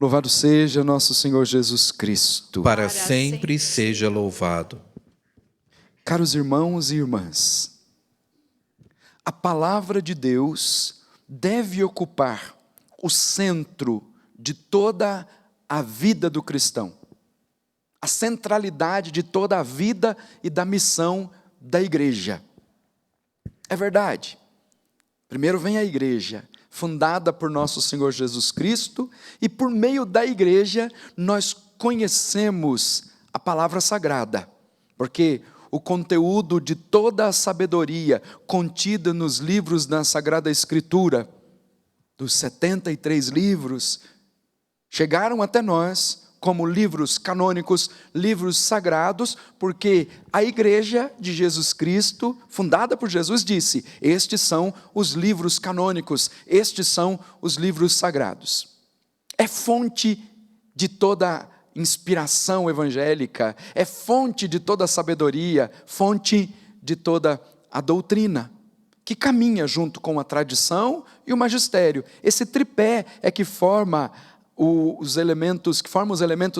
Louvado seja nosso Senhor Jesus Cristo. Para sempre seja louvado. Caros irmãos e irmãs, a palavra de Deus deve ocupar o centro de toda a vida do cristão, a centralidade de toda a vida e da missão da igreja. É verdade. Primeiro vem a igreja, fundada por nosso Senhor Jesus Cristo, e por meio da igreja nós conhecemos a palavra sagrada, porque o conteúdo de toda a sabedoria contida nos livros da Sagrada Escritura, dos 73 livros, chegaram até nós como livros canônicos, livros sagrados, porque a igreja de Jesus Cristo, fundada por Jesus, disse: estes são os livros canônicos, estes são os livros sagrados. É fonte de toda inspiração evangélica, é fonte de toda sabedoria, fonte de toda a doutrina, que caminha junto com a tradição e o magistério. Esse tripé é que forma os elementos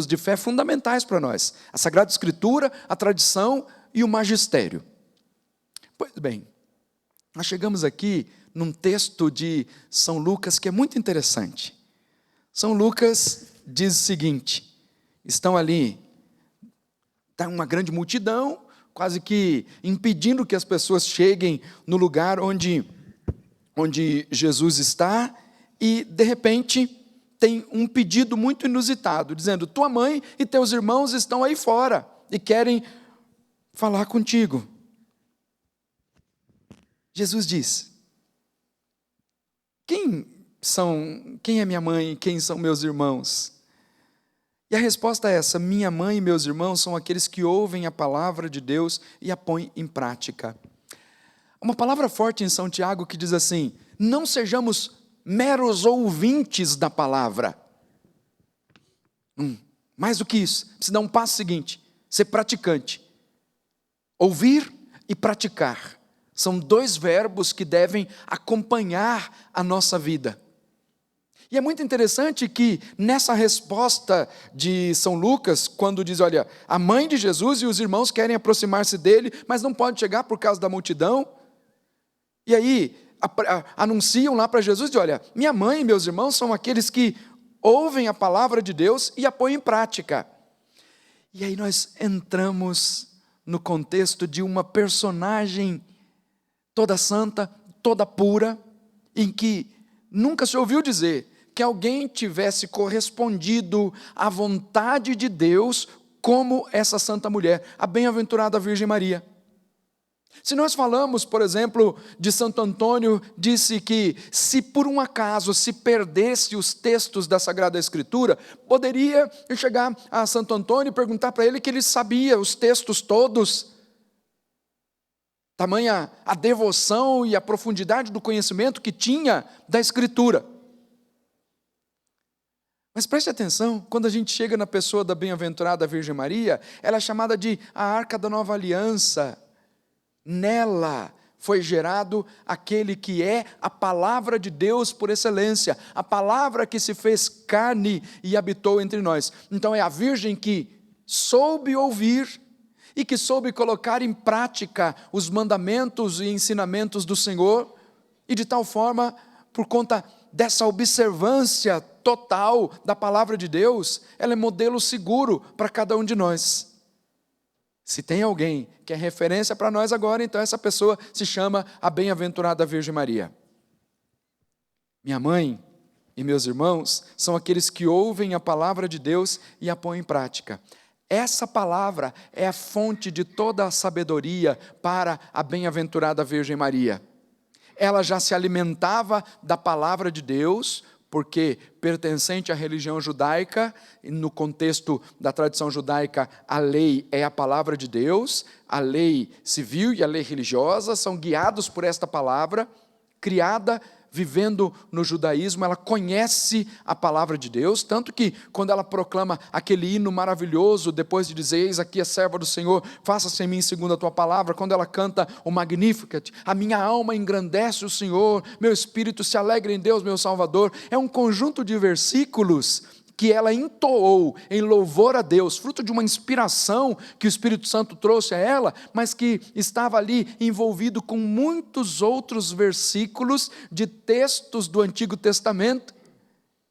de fé fundamentais para nós: a Sagrada Escritura, a tradição e o magistério. Pois bem, nós chegamos aqui num texto de São Lucas que é muito interessante. São Lucas diz o seguinte: estão ali, está uma grande multidão, quase que impedindo que as pessoas cheguem no lugar onde Jesus está, e de repente tem um pedido muito inusitado, dizendo: tua mãe e teus irmãos estão aí fora e querem falar contigo. Jesus diz: quem é minha mãe e quem são meus irmãos? E a resposta é essa: minha mãe e meus irmãos são aqueles que ouvem a palavra de Deus e a põem em prática. Uma palavra forte em São Tiago que diz assim: não sejamos meros ouvintes da palavra. Mais do que isso, precisa dar um passo seguinte: ser praticante. Ouvir e praticar são dois verbos que devem acompanhar a nossa vida. E é muito interessante que nessa resposta de São Lucas, quando diz: olha, a mãe de Jesus e os irmãos querem aproximar-se dele, mas não pode chegar por causa da multidão. E aí anunciam lá para Jesus, de olha, minha mãe e meus irmãos são aqueles que ouvem a palavra de Deus e a põem em prática. E aí nós entramos no contexto de uma personagem toda santa, toda pura, em que nunca se ouviu dizer que alguém tivesse correspondido à vontade de Deus como essa santa mulher, a bem-aventurada Virgem Maria. Se nós falamos, por exemplo, de Santo Antônio, disse que se por um acaso se perdesse os textos da Sagrada Escritura, poderia chegar a Santo Antônio e perguntar para ele que ele sabia os textos todos. Tamanha a devoção e a profundidade do conhecimento que tinha da Escritura. Mas preste atenção, quando a gente chega na pessoa da bem-aventurada Virgem Maria, ela é chamada de a Arca da Nova Aliança. Nela foi gerado aquele que é a palavra de Deus por excelência, a palavra que se fez carne e habitou entre nós. Então é a Virgem que soube ouvir e que soube colocar em prática os mandamentos e ensinamentos do Senhor, e de tal forma, por conta dessa observância total da palavra de Deus, ela é modelo seguro para cada um de nós. Se tem alguém que é referência para nós agora, então essa pessoa se chama a bem-aventurada Virgem Maria. Minha mãe e meus irmãos são aqueles que ouvem a palavra de Deus e a põem em prática. Essa palavra é a fonte de toda a sabedoria para a bem-aventurada Virgem Maria. Ela já se alimentava da palavra de Deus, porque pertencente à religião judaica, no contexto da tradição judaica, a lei é a palavra de Deus, a lei civil e a lei religiosa são guiados por esta palavra, criada, vivendo no judaísmo, ela conhece a palavra de Deus, tanto que quando ela proclama aquele hino maravilhoso, depois de dizer: eis aqui a serva do Senhor, faça-se em mim segundo a tua palavra, quando ela canta o Magnificat, a minha alma engrandece o Senhor, meu espírito se alegra em Deus meu Salvador, é um conjunto de versículos que ela entoou em louvor a Deus, fruto de uma inspiração que o Espírito Santo trouxe a ela, mas que estava ali envolvido com muitos outros versículos de textos do Antigo Testamento,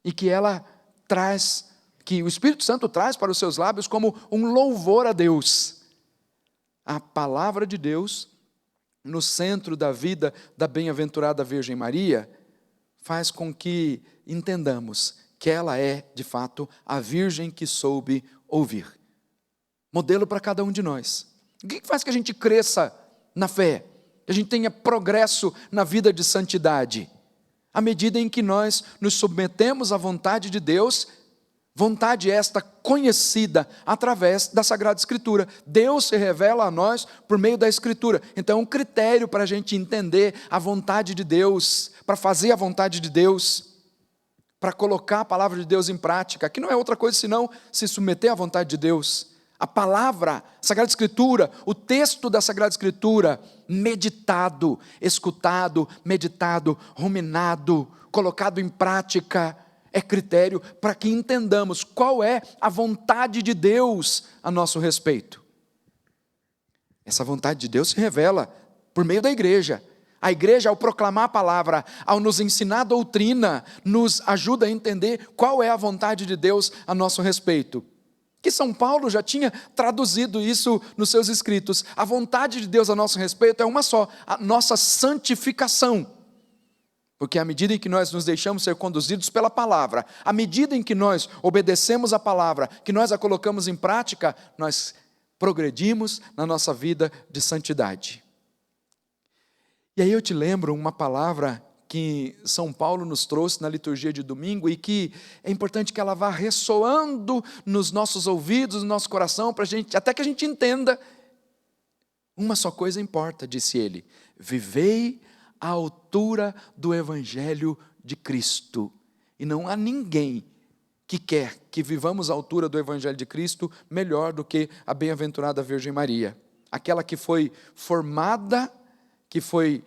e que ela traz, que o Espírito Santo traz para os seus lábios como um louvor a Deus. A palavra de Deus, no centro da vida da bem-aventurada Virgem Maria, faz com que entendamos que ela é, de fato, a Virgem que soube ouvir. Modelo para cada um de nós. O que faz que a gente cresça na fé? Que a gente tenha progresso na vida de santidade? À medida em que nós nos submetemos à vontade de Deus, vontade esta conhecida através da Sagrada Escritura. Deus se revela a nós por meio da Escritura. Então é um critério para a gente entender a vontade de Deus, para fazer a vontade de Deus, para colocar a palavra de Deus em prática, que não é outra coisa senão se submeter à vontade de Deus. A palavra, a Sagrada Escritura, o texto da Sagrada Escritura, meditado, escutado, meditado, ruminado, colocado em prática, é critério para que entendamos qual é a vontade de Deus a nosso respeito. Essa vontade de Deus se revela por meio da igreja. A igreja, ao proclamar a palavra, ao nos ensinar a doutrina, nos ajuda a entender qual é a vontade de Deus a nosso respeito. Que São Paulo já tinha traduzido isso nos seus escritos. A vontade de Deus a nosso respeito é uma só, a nossa santificação. Porque à medida em que nós nos deixamos ser conduzidos pela palavra, à medida em que nós obedecemos a palavra, que nós a colocamos em prática, nós progredimos na nossa vida de santidade. E aí eu te lembro uma palavra que São Paulo nos trouxe na liturgia de domingo e que é importante que ela vá ressoando nos nossos ouvidos, no nosso coração, para gente, até que a gente entenda. Uma só coisa importa, disse ele: vivei à altura do Evangelho de Cristo. E não há ninguém que quer que vivamos à altura do Evangelho de Cristo melhor do que a bem-aventurada Virgem Maria. Aquela que foi formada, que foi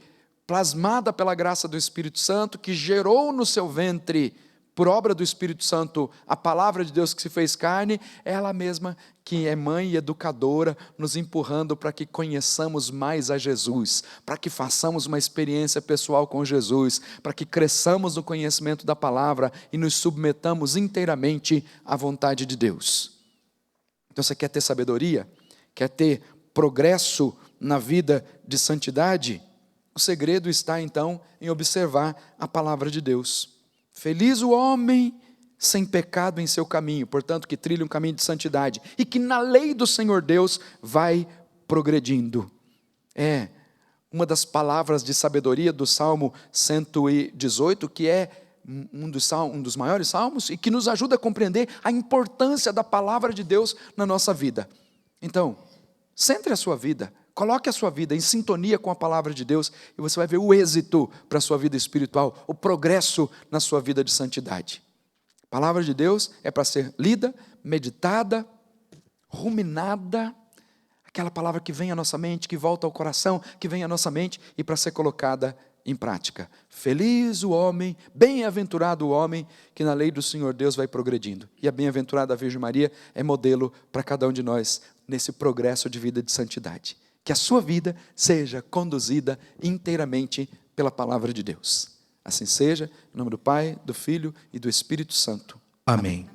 plasmada pela graça do Espírito Santo, que gerou no seu ventre, por obra do Espírito Santo, a palavra de Deus que se fez carne, é ela mesma que é mãe e educadora, nos empurrando para que conheçamos mais a Jesus, para que façamos uma experiência pessoal com Jesus, para que cresçamos no conhecimento da palavra e nos submetamos inteiramente à vontade de Deus. Então você quer ter sabedoria? Quer ter progresso na vida de santidade? O segredo está então em observar a palavra de Deus. Feliz o homem sem pecado em seu caminho, portanto que trilha um caminho de santidade e que na lei do Senhor Deus vai progredindo. É uma das palavras de sabedoria do Salmo 118, que é um dos maiores salmos e que nos ajuda a compreender a importância da palavra de Deus na nossa vida. Então, centre a sua vida, coloque a sua vida em sintonia com a palavra de Deus e você vai ver o êxito para a sua vida espiritual, o progresso na sua vida de santidade. A palavra de Deus é para ser lida, meditada, ruminada, aquela palavra que vem à nossa mente, que volta ao coração, que vem à nossa mente e para ser colocada em prática. Feliz o homem, bem-aventurado o homem que na lei do Senhor Deus vai progredindo. E a bem-aventurada Virgem Maria é modelo para cada um de nós nesse progresso de vida de santidade. Que a sua vida seja conduzida inteiramente pela palavra de Deus. Assim seja, em nome do Pai, do Filho e do Espírito Santo. Amém.